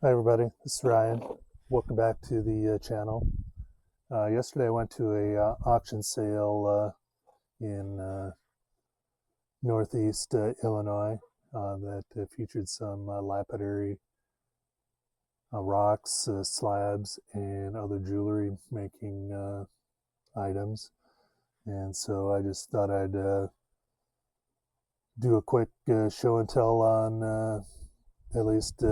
Hi everybody, this is Ryan. Welcome back to the channel. Yesterday I went to a auction sale in northeast Illinois that featured some lapidary rocks, slabs, and other jewelry making items. And so I just thought I'd do a quick show and tell on at least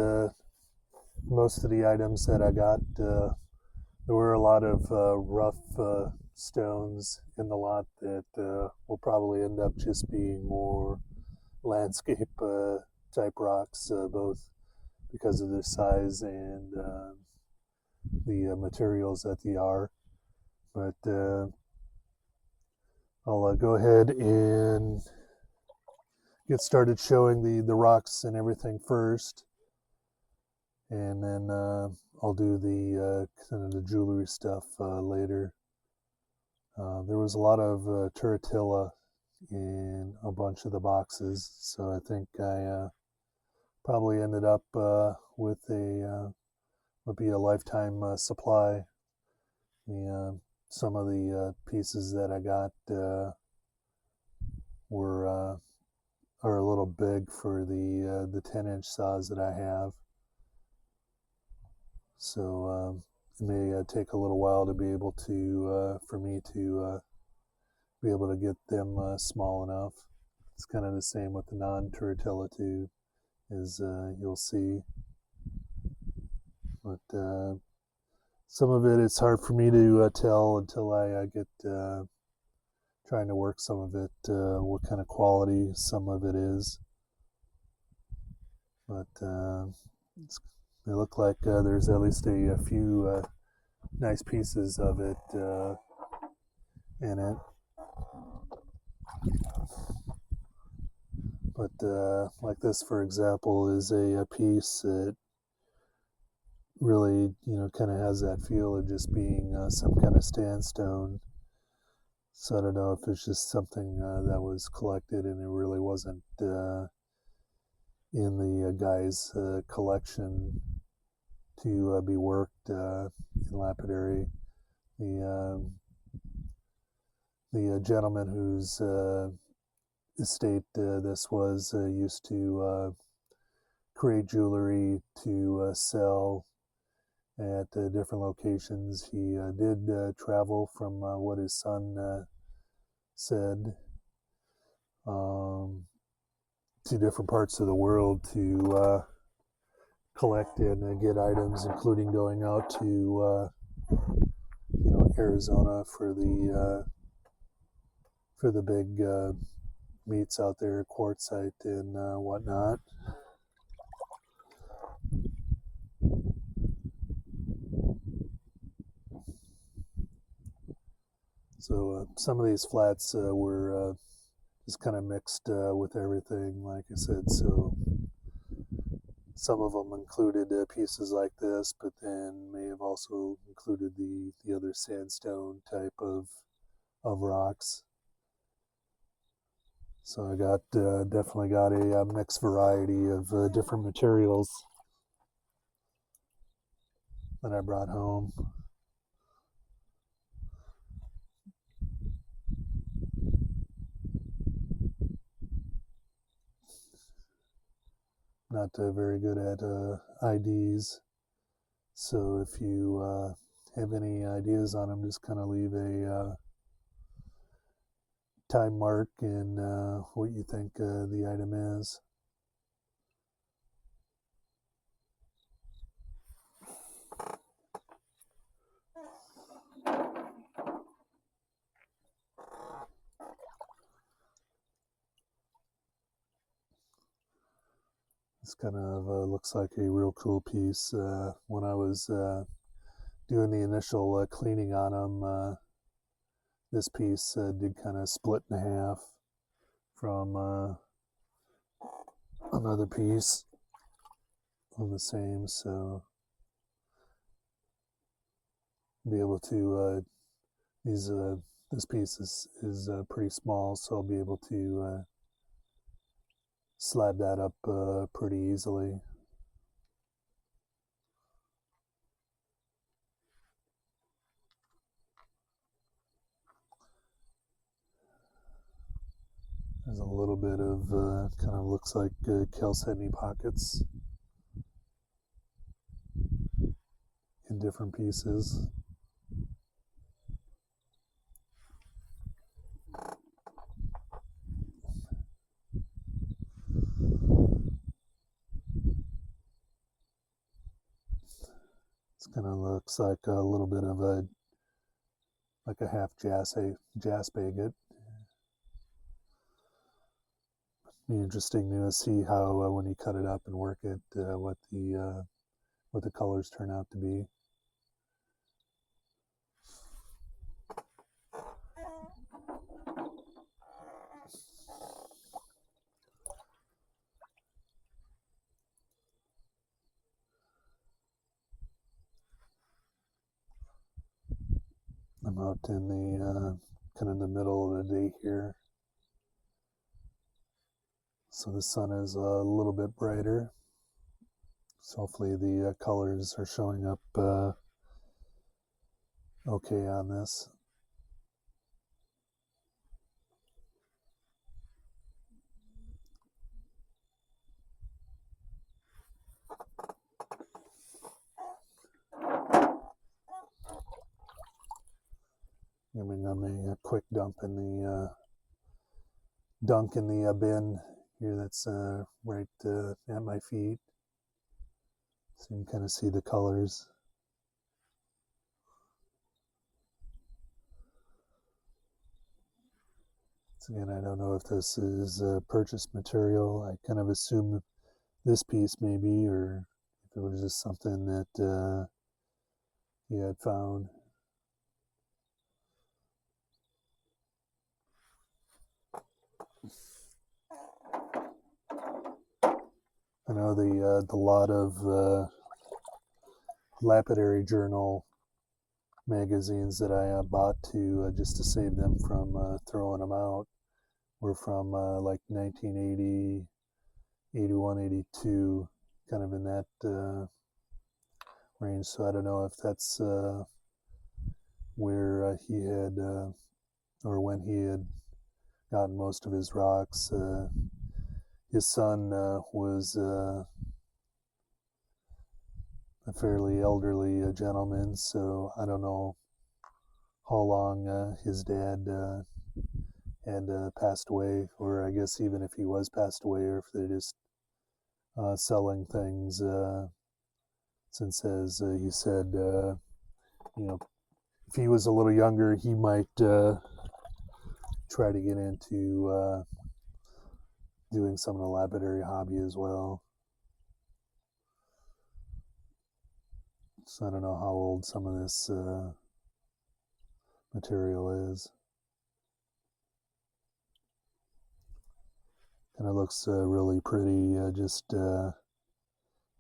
most of the items that I got. There were a lot of rough stones in the lot that will probably end up just being more landscape type rocks, both because of their size and the materials that they are. But I'll go ahead and get started showing the rocks and everything first, and then I'll do the kind of the jewelry stuff later. There was a lot of turritella in a bunch of the boxes, so I think I probably ended up with a would be a lifetime supply. Some of the pieces that I got were are a little big for the 10-inch saws that I have, so it may take a little while to be able to for me to be able to get them small enough. It's kind of the same with the non-turritella too, as you'll see. But some of it, it's hard for me to tell until I get trying to work some of it, what kind of quality some of it is. But they look like there's at least a few nice pieces of it in it. But like this, for example, is a piece that really, kind of has that feel of just being some kind of sandstone. So I don't know if it's just something that was collected and it really wasn't in the guy's collection to be worked in lapidary. The the gentleman whose estate this was used to create jewelry to sell at different locations. He did travel, from what his son said, to different parts of the world to collect and get items, including going out to Arizona for the big meets out there, quartzite and whatnot. So some of these flats were just kind of mixed with everything, like I said. So some of them included pieces like this, but then may have also included the other sandstone type of rocks. So I got definitely got a mixed variety of different materials that I brought home. Not very good at IDs, so if you have any ideas on them, just kind of leave a time mark and what you think the item is. This kind of looks like a real cool piece. When I was doing the initial cleaning on them, this piece did kind of split in half from another piece on the same, so be able to this piece is pretty small, so I'll be able to slab that up pretty easily. There's a little bit of kind of looks like chalcedony pockets in different pieces. This kind of looks like a little bit of a half jasp agate. Be interesting to see how when you cut it up and work it, what the colors turn out to be. I'm out in the kind of the middle of the day here, so the sun is a little bit brighter. So hopefully the colors are showing up okay on this. Giving them a quick dunk in the bin here that's right at my feet, so you can kind of see the colors. So again, I don't know if this is purchased material. I kind of assume this piece maybe, or if it was just something that he had found. I know the lot of lapidary journal magazines that I bought to just to save them from throwing them out were from like 1980, 81, 82, kind of in that range. So I don't know if that's where he had or when he had gotten most of his rocks. His son was a fairly elderly gentleman, so I don't know how long his dad had passed away, or I guess even if he was passed away, or if they're just selling things. Since, as he said, if he was a little younger, he might try to get into doing some of the lapidary hobby as well. So I don't know how old some of this material is. Kind of looks really pretty, just and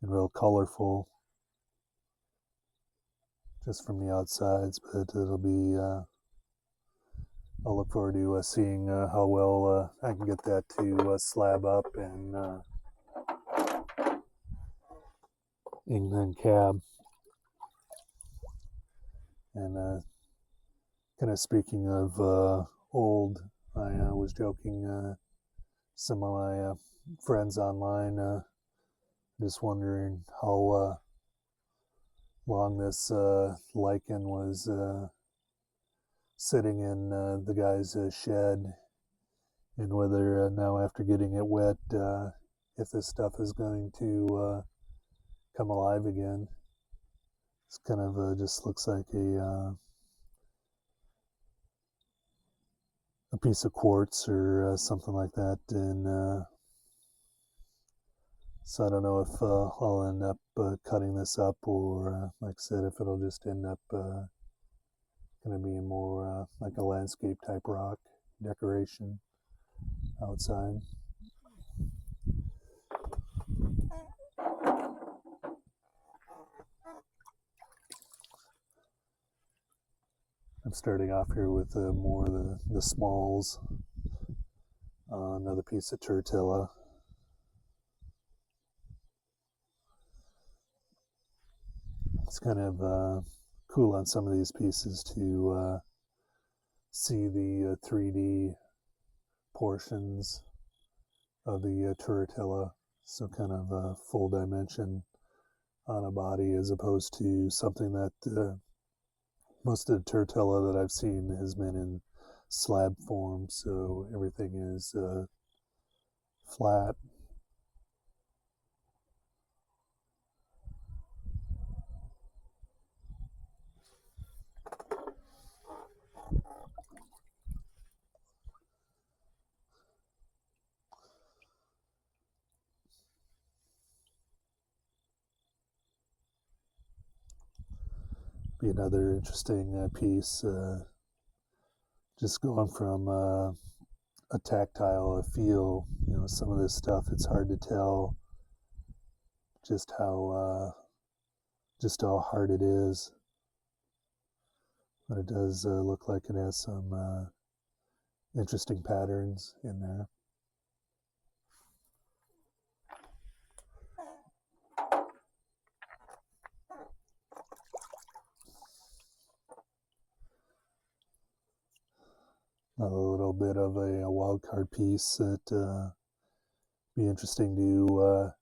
real colorful, just from the outsides. But it'll be. I'll look forward to seeing how well I can get that to slab up and then cab. And kind of speaking of old, I was joking some of my friends online, just wondering how long this lichen was sitting in the guy's shed, and whether now after getting it wet, if this stuff is going to come alive again. It's kind of just looks like a piece of quartz or something like that, and so I don't know if I'll end up cutting this up, or like I said, if it'll just end up going to be more like a landscape type rock decoration outside. I'm starting off here with more of the smalls. Another piece of turtilla. It's kind of cool on some of these pieces to see the 3D portions of the turritella, so kind of a full dimension on a body, as opposed to something that most of the turritella that I've seen has been in slab form, so everything is flat. Be another interesting piece, just going from a tactile feel. You know, some of this stuff, it's hard to tell just how hard it is, but it does look like it has some interesting patterns in there. A little bit of a wild card piece that be interesting to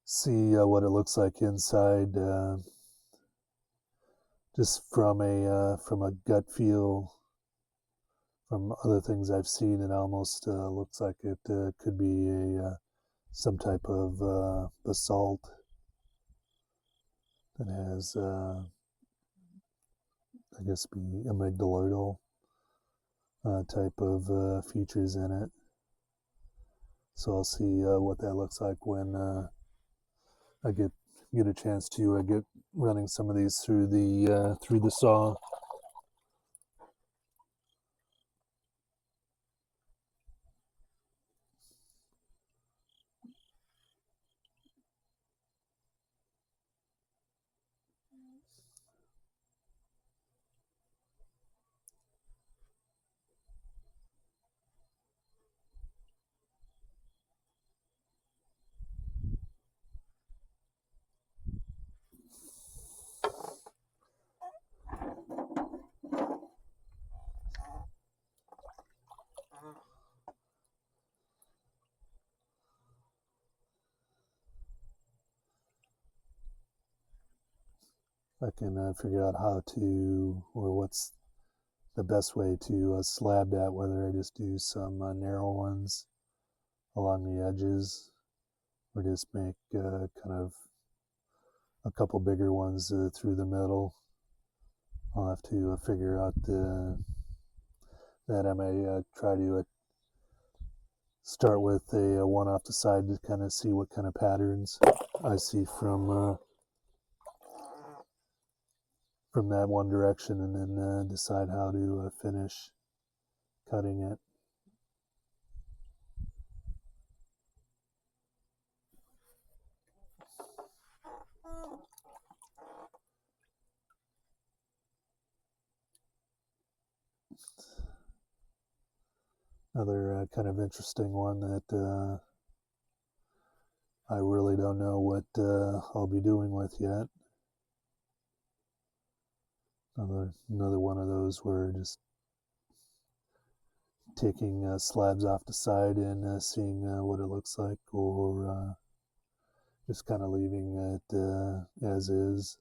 see what it looks like inside. Just from a gut feel, from other things I've seen, it almost looks like it could be some type of basalt that has, I guess, be amygdaloidal type of features in it. So I'll see what that looks like when I get a chance to get running some of these through the saw. I can figure out how to, or what's the best way to slab that, whether I just do some narrow ones along the edges, or just make kind of a couple bigger ones through the middle. I'll have to figure out that. I may try to start with a one off the side to kind of see what kind of patterns I see from that one direction, and then decide how to finish cutting it. Another kind of interesting one that I really don't know what I'll be doing with yet. Another one of those where just taking slabs off the side and seeing what it looks like, or just kind of leaving it as is.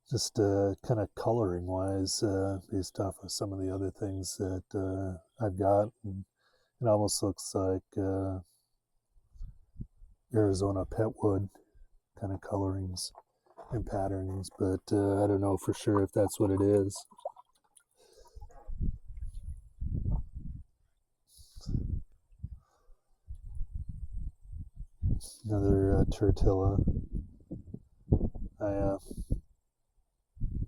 Just kind of coloring wise, based off of some of the other things that I've got, and it almost looks like Arizona petwood kind of colorings and patterns, but I don't know for sure if that's what it is. another tortilla.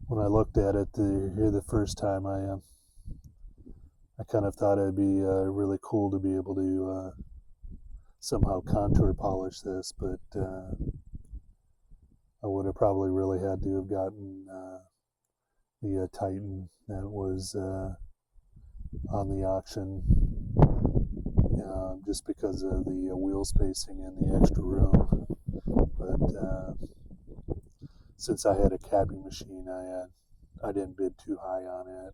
When I looked at it here the first time, I kind of thought it'd be really cool to be able to somehow contour polish this, but I would have probably really had to have gotten the Titan that was on the auction, just because of the wheel spacing and the extra room. But since I had a capping machine, I didn't bid too high on it.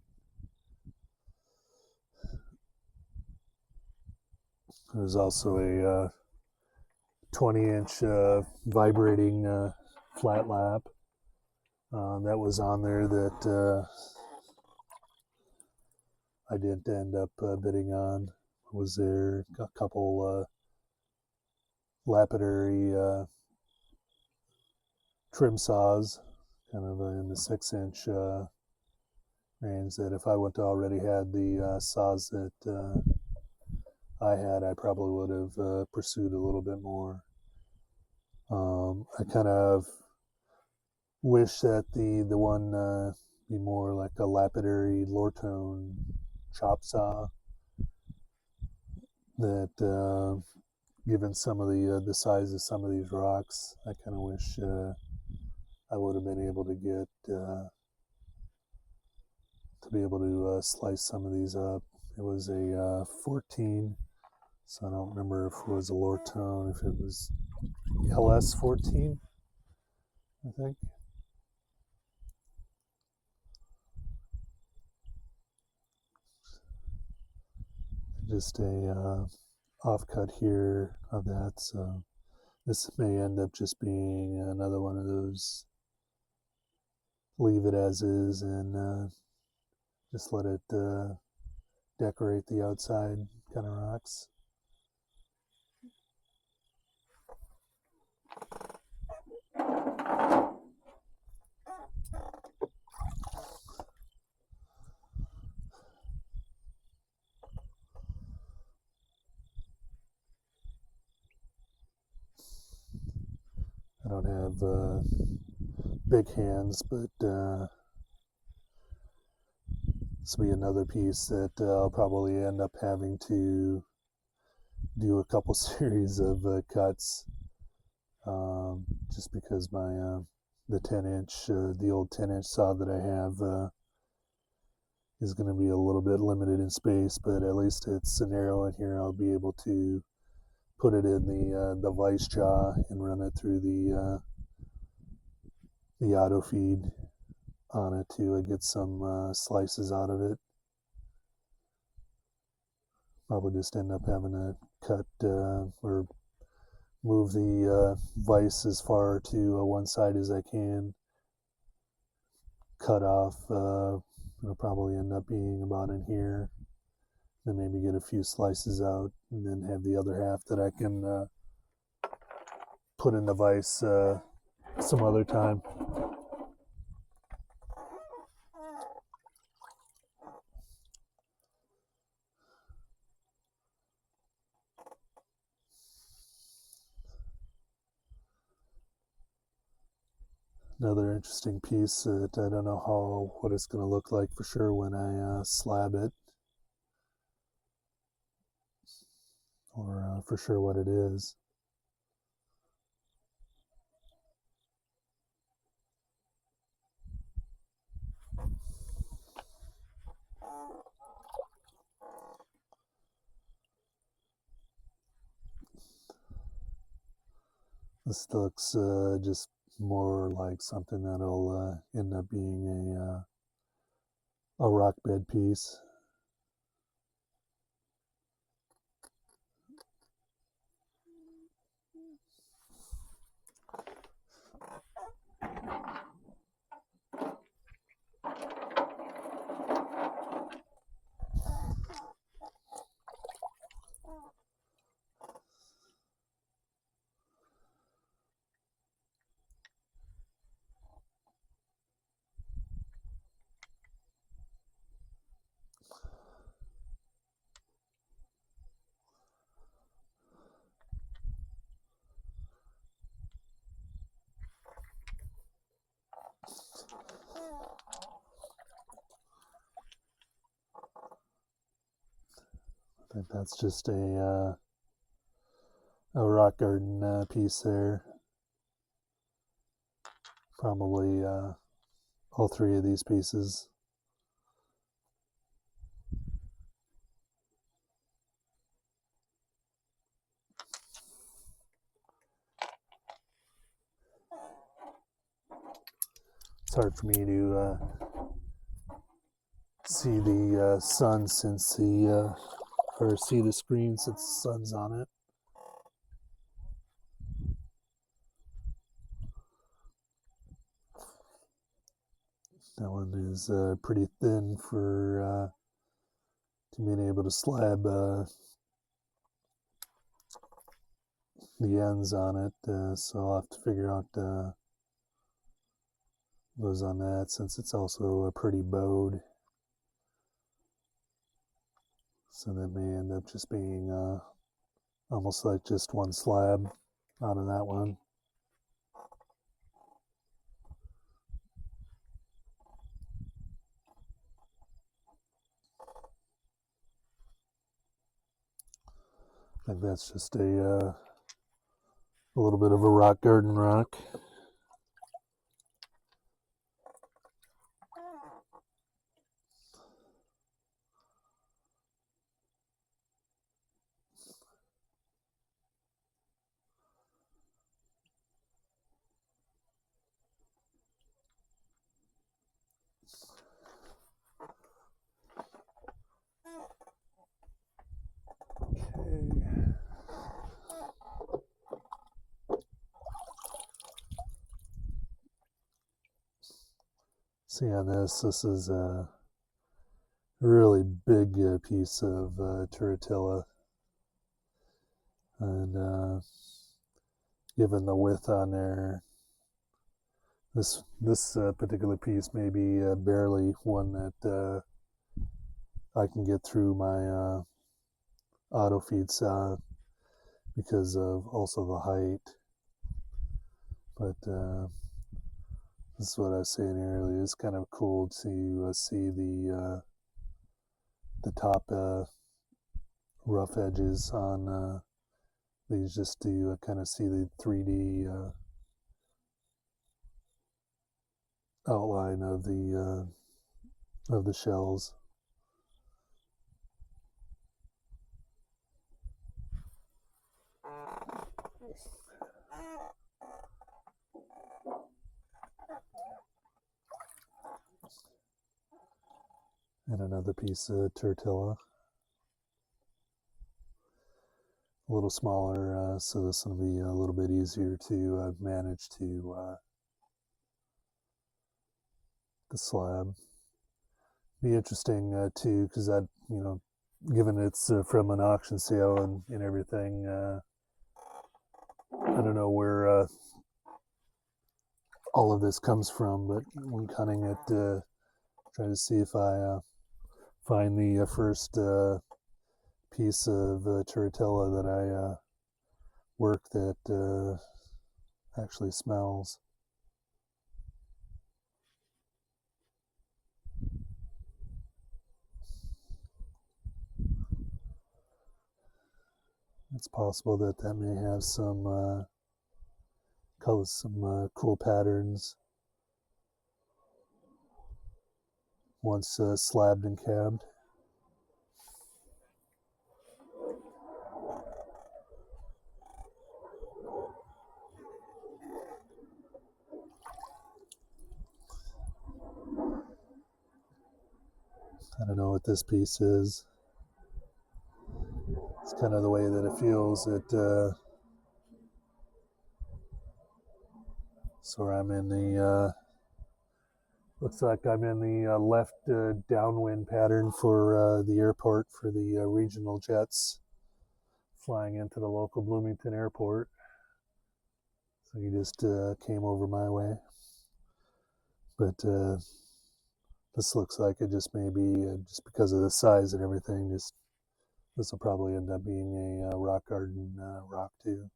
There's also a 20-inch vibrating flat lap that was on there that I didn't end up bidding on. Was there a couple lapidary trim saws, kind of in the 6-inch range, that if I would have already had the saws that I had, I probably would have pursued a little bit more. I kind of wish that the one be more like a lapidary Lortone chop saw. That given some of the size of some of these rocks, I kind of wish I would have been able to get to be able to slice some of these up. It was a 14, so I don't remember if it was a Lortone, if it was LS 14, I think. Just a offcut here of that, so this may end up just being another one of those leave it as is and just let it decorate the outside kind of rocks. I don't have big hands, but this will be another piece that I'll probably end up having to do a couple series of cuts, just because my the 10-inch, the old 10-inch saw that I have is going to be a little bit limited in space, but at least it's an arrow in here. I'll be able to put it in the vice jaw and run it through the auto feed on it to get some slices out of it. Probably just end up having to cut or move the vise as far to one side as I can. Cut off, it'll probably end up being about in here. Then maybe get a few slices out, and then have the other half that I can put in the vise some other time. Another interesting piece that I don't know what it's going to look like for sure when I slab it, or for sure what it is. This looks just more like something that'll end up being a rock bed piece. think that's just a rock garden piece there. Probably all three of these pieces. It's hard for me to see the sun since or see the screen since the sun's on it. That one is pretty thin for to being able to slab the ends on it, so I'll have to figure out goes on that since it's also pretty bowed. So that may end up just being almost like just one slab out of that one. I think that's just a little bit of a rock garden rock. Okay. See on this is a really big piece of turritella, and given the width on there, this particular piece may be barely one that I can get through my auto feed saw because of also the height. But this is what I was saying earlier. It's kind of cool to see the top rough edges on these, just to kind of see the 3D outline of the shells. And another piece of tortilla, a little smaller, so this will be a little bit easier to manage to the slab. Be interesting too, because that, given it's from an auction sale and everything, I don't know where all of this comes from, but when cutting it, try to see if I find the first piece of turritella that I work that actually smells. It's possible that that may have some colors, some cool patterns once slabbed and cabbed. I don't know what this piece is. It's kind of the way that it feels. So I'm in the looks like I'm in the left downwind pattern for the airport for the regional jets flying into the local Bloomington airport. So he just came over my way. But this looks like it just may be, just because of the size and everything, just this will probably end up being a rock garden rock too.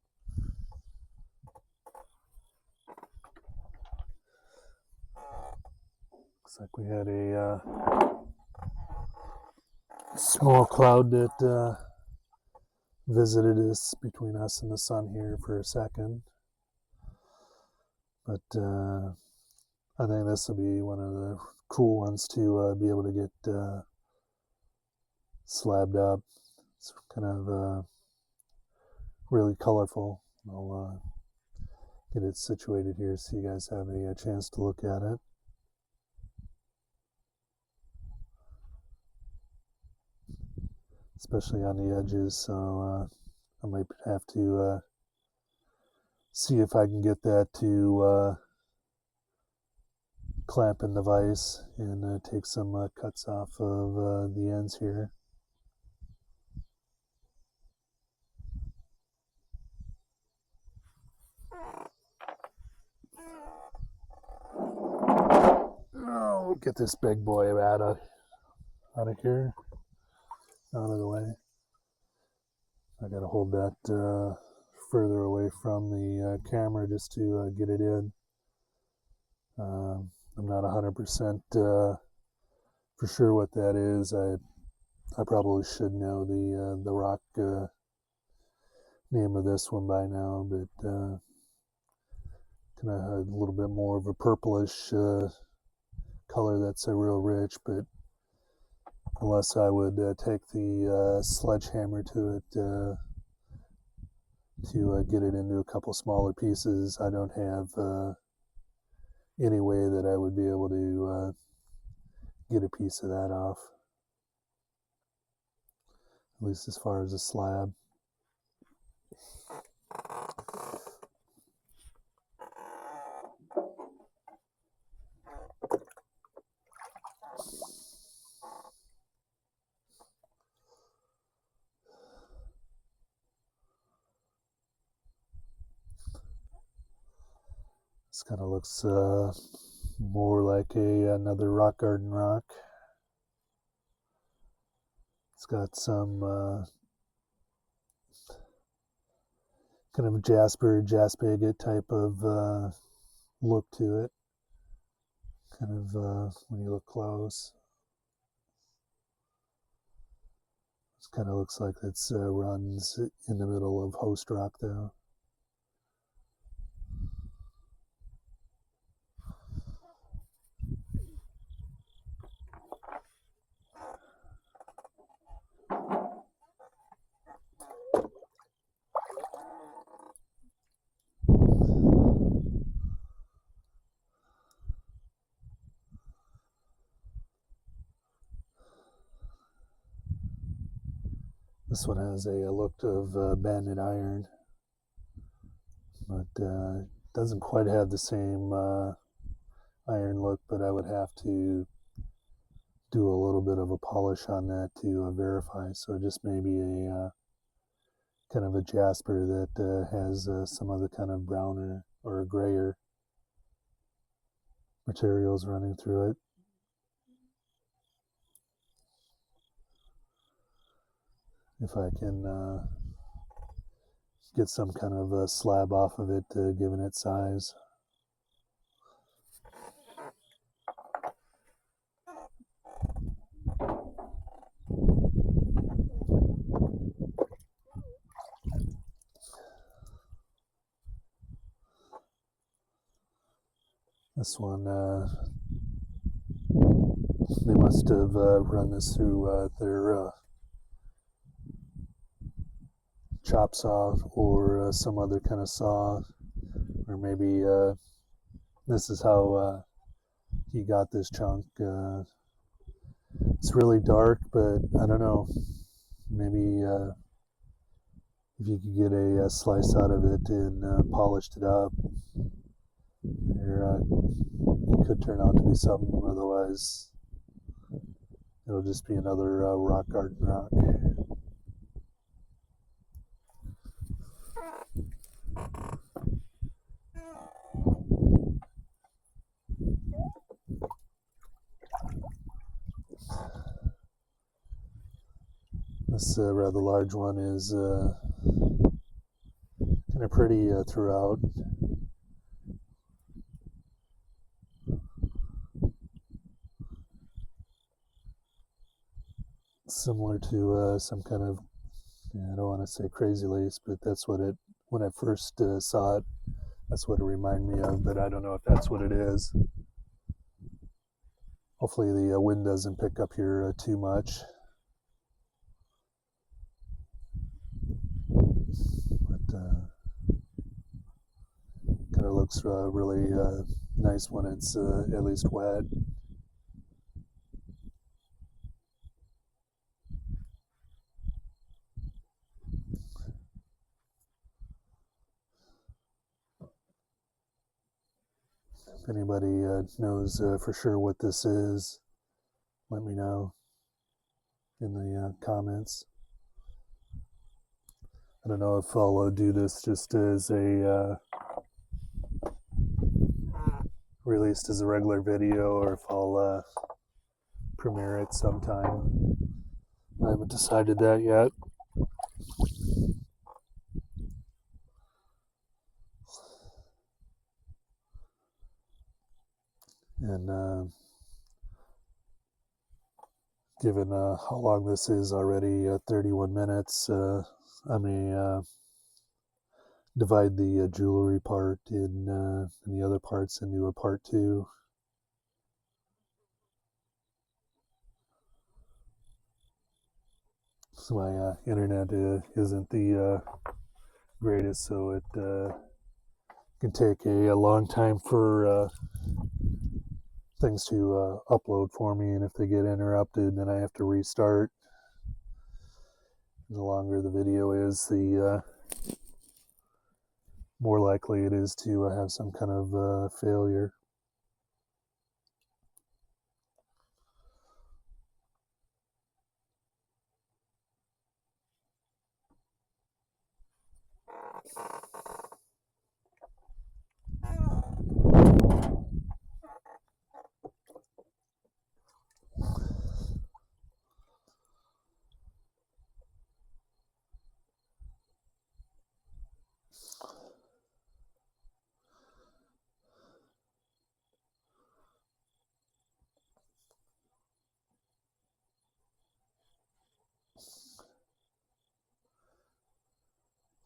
Looks like we had a small cloud that visited us between us and the sun here for a second. But I think this will be one of the cool ones to be able to get slabbed up. It's kind of really colorful. I'll get it situated here so you guys have a chance to look at it. Especially on the edges, so I might have to see if I can get that to clamp in the vise and take some cuts off of the ends here. Oh, get this big boy out of here, out of the way. I gotta hold that further away from the camera just to get it in. I'm not 100% for sure what that is. I probably should know the rock name of this one by now, but kind of a little bit more of a purplish color that's real rich. But unless I would take the sledgehammer to it to get it into a couple smaller pieces, I don't have any way that I would be able to get a piece of that off, at least as far as a slab. This kind of looks more like another rock garden rock. It's got some kind of jasp agate type of look to it. Kind of when you look close, it kind of looks like it runs in the middle of host rock though. This one has a look of banded iron, but doesn't quite have the same iron look, but I would have to do a little bit of a polish on that to verify. So just maybe a kind of a jasper that has some other kind of browner or grayer materials running through it. If I can get some kind of a slab off of it, given its size. This one, they must have run this through their chop saw or some other kind of saw, or maybe this is how he got this chunk. It's really dark, but I don't know, maybe if you could get a slice out of it and polished it up, it could turn out to be something. Otherwise it'll just be another rock garden rock. This rather large one is kind of pretty throughout. Similar to some kind of I don't want to say crazy lace, but that's what it, when I first saw it, that's what it reminded me of, but I don't know if that's what it is. Hopefully the wind doesn't pick up here too much. But kind of looks really nice when it's at least wet. If anybody knows for sure what this is, let me know in the comments. I don't know if I'll do this just as a released as a regular video, or if I'll premiere it sometime. I haven't decided that yet. And given how long this is already, 31 minutes, I may divide the jewelry part and the other parts into a part 2. So my internet isn't the greatest, so it can take a long time for things to upload for me, and if they get interrupted, then I have to restart. The longer the video is, the more likely it is to have some kind of failure.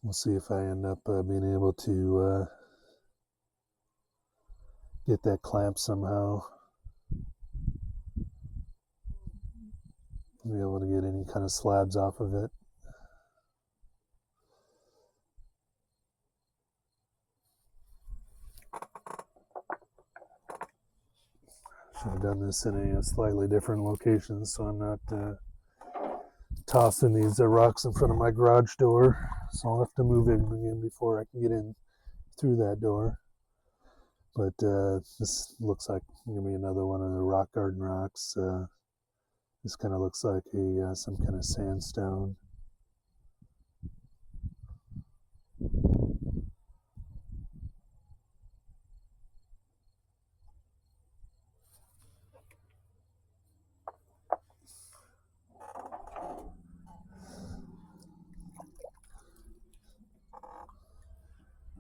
We'll see if I end up being able to get that clamp somehow. Be able to get any kind of slabs off of it. Should have done this in a slightly different location, so I'm not tossing these rocks in front of my garage door. So I'll have to move in again before I can get in through that door. But this looks like going to be another one of the rock garden rocks. This kind of looks like a some kind of sandstone.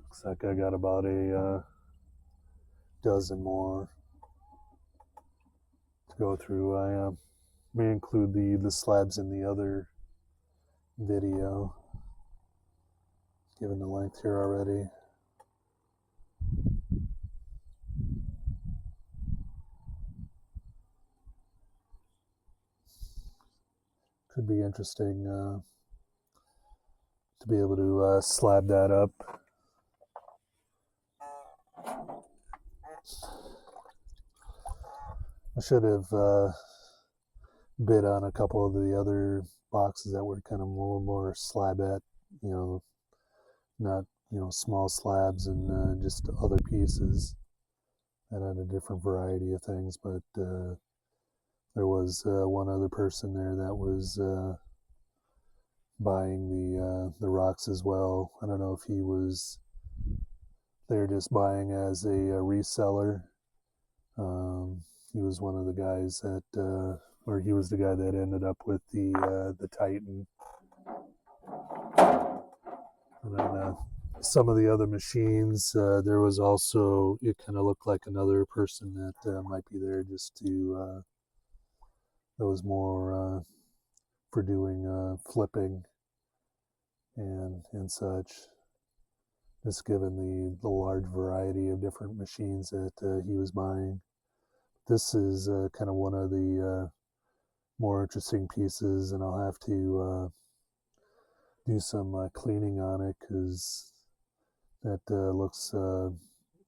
Looks like I got about a dozen more to go through. I may include the slabs in the other video, given the length here already. Could be interesting to be able to slab that up. I should have bid on a couple of the other boxes that were kind of more slabette, not small slabs and just other pieces that had a different variety of things. But there was one other person there that was buying the rocks as well. I don't know if he was there just buying as a reseller. He was one of the guys that, or he was the guy that ended up with the Titan. And then some of the other machines, there was also, it kind of looked like another person that might be there just to, that was more for doing flipping and such. Just given the large variety of different machines that he was buying. This is kind of one of the more interesting pieces, and I'll have to do some cleaning on it because that looks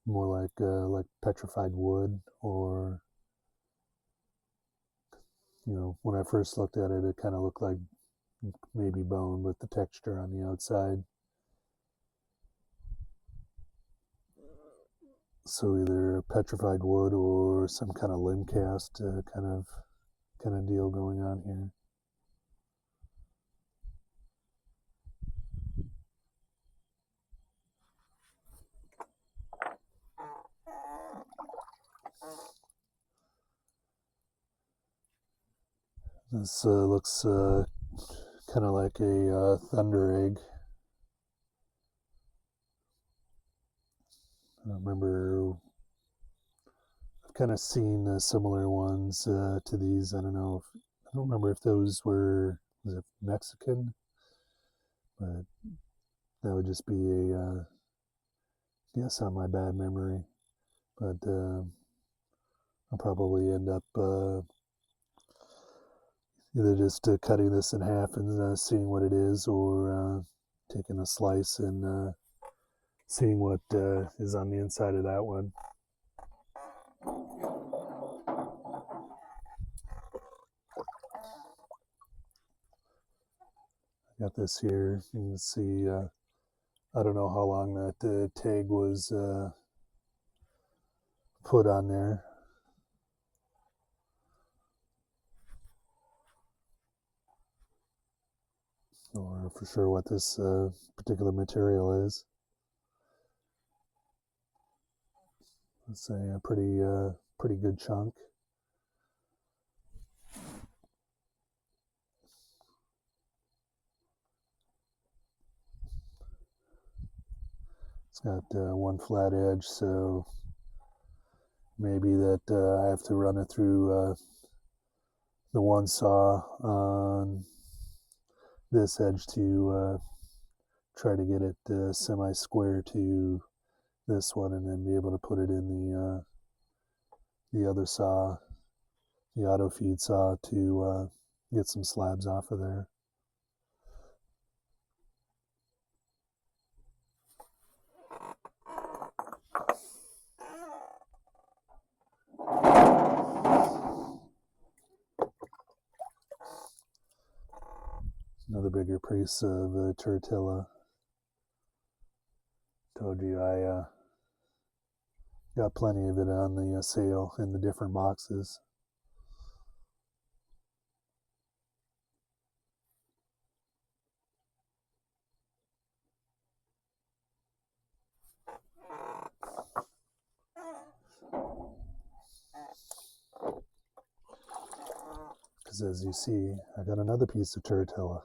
more like petrified wood, or when I first looked at it, it kind of looked like maybe bone with the texture on the outside. So either petrified wood or some kind of limb cast kind of deal going on here. This looks kind of like a thunder egg. I remember I've kind of seen similar ones to these. I don't remember if those was it Mexican, but that would just be a guess on my bad memory. But I'll probably end up either just cutting this in half and seeing what it is, or taking a slice and seeing what is on the inside of that one. Got this here. You can see, I don't know how long that tag was put on there. Or for sure what this particular material is. Let's say a pretty good chunk. It's got one flat edge, so maybe that I have to run it through the one saw on this edge to try to get it semi-square to this one, and then be able to put it in the other saw, the auto feed saw, to get some slabs off of there. Another bigger piece of tortilla. Told you I got plenty of it on the sale in the different boxes. Because as you see, I got another piece of tortilla.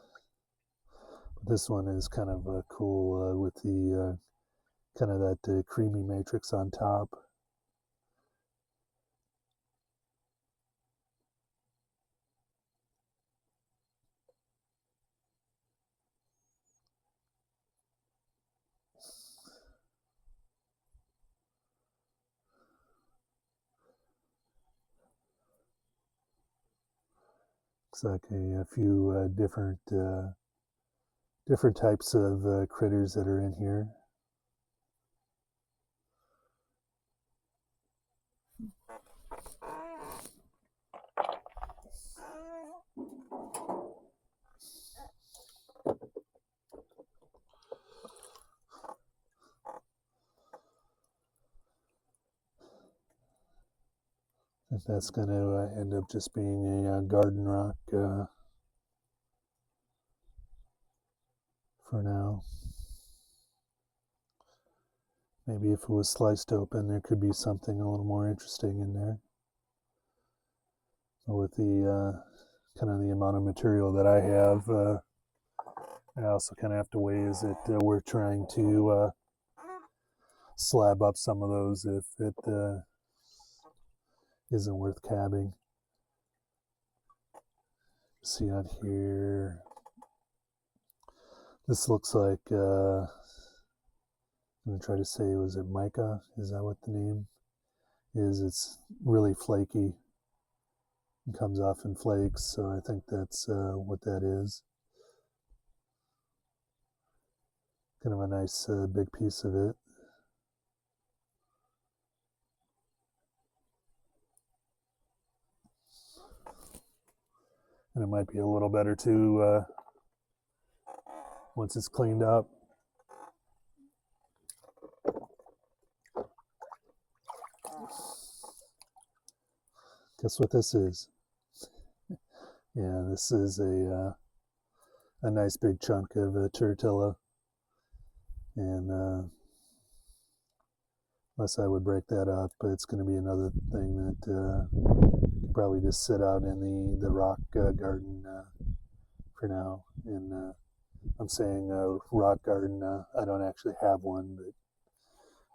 This one is kind of cool with the kind of that creamy matrix on top. Looks like a few different types of critters that are in here. If that's going to end up just being a garden rock for now. Maybe if it was sliced open, there could be something a little more interesting in there. With the kind of the amount of material that I have, I also kind of have to weigh, is it worth trying to slab up some of those if it isn't worth cabbing. See on here, This looks like, I'm going to try to say, was it mica? Is that what the name is? It's really flaky. It comes off in flakes, so I think that's what that is. Kind of a nice big piece of it. And it might be a little better too once it's cleaned up. Guess what this is? Yeah, this is a nice big chunk of tortilla, and unless I would break that up, but it's going to be another thing that can probably just sit out in the rock garden for now. And I'm saying rock garden. I don't actually have one, but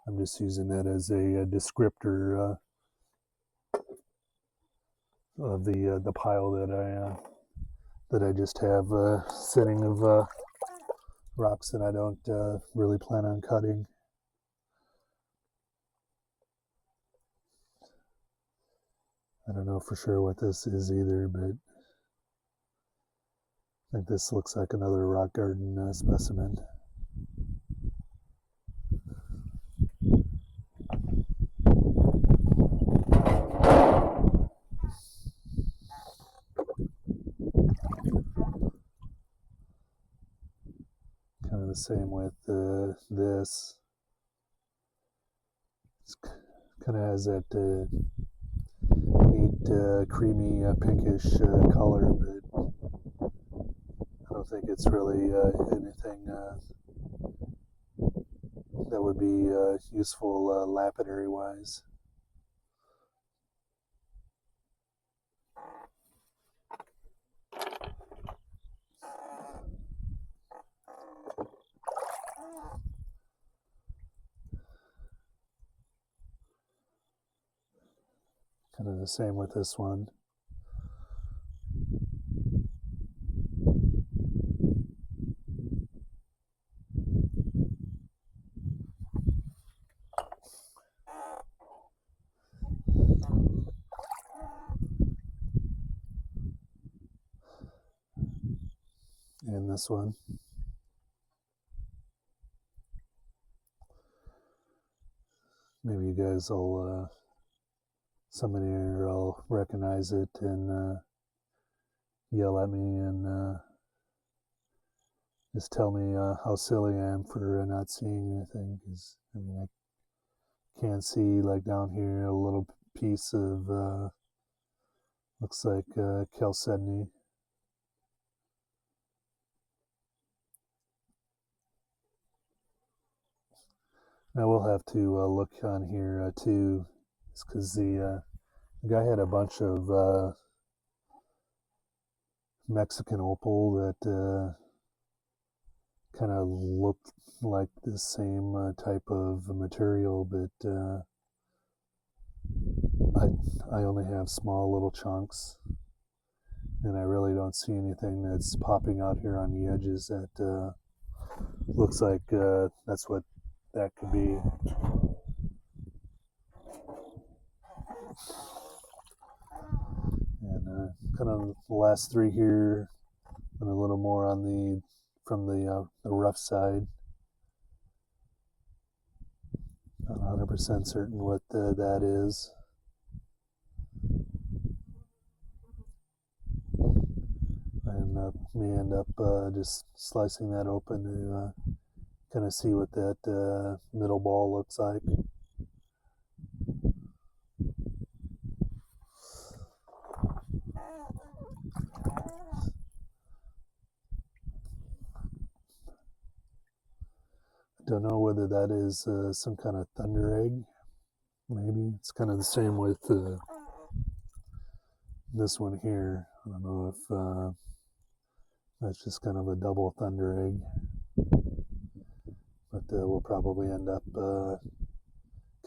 I'm just using that as a descriptor of the pile that I just have sitting of rocks that I don't really plan on cutting. I don't know for sure what this is either, but I think this looks like another rock garden specimen. Kind of the same with this. It kind of has that neat creamy pinkish color, but I don't think it's really anything that would be useful lapidary wise. Kind of the same with this one. And this one. Maybe you guys will, somebody will recognize it and yell at me and just tell me how silly I am for not seeing anything. Because I mean, I can see like down here a little piece of looks like chalcedony. I will have to look on here too, because the guy had a bunch of Mexican opal that kind of looked like the same type of material, but I only have small little chunks, and I really don't see anything that's popping out here on the edges that looks like that's what that could be. And kind of the last three here, and a little more on from the rough side. Not 100% certain what that is. I may end up just slicing that open to kind of see what that middle ball looks like. I don't know whether that is some kind of thunder egg. Maybe it's kind of the same with this one here. I don't know if that's just kind of a double thunder egg, but we'll probably end up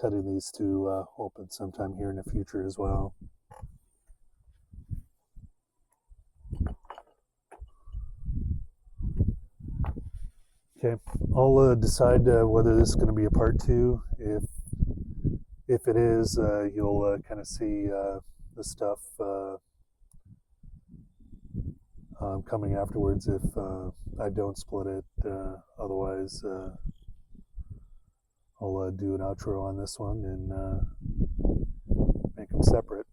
cutting these two open sometime here in the future as well. Okay, I'll decide whether this is going to be a part two. If it is, you'll kind of see the stuff coming afterwards. If I don't split it, otherwise I'll do an outro on this one and make them separate.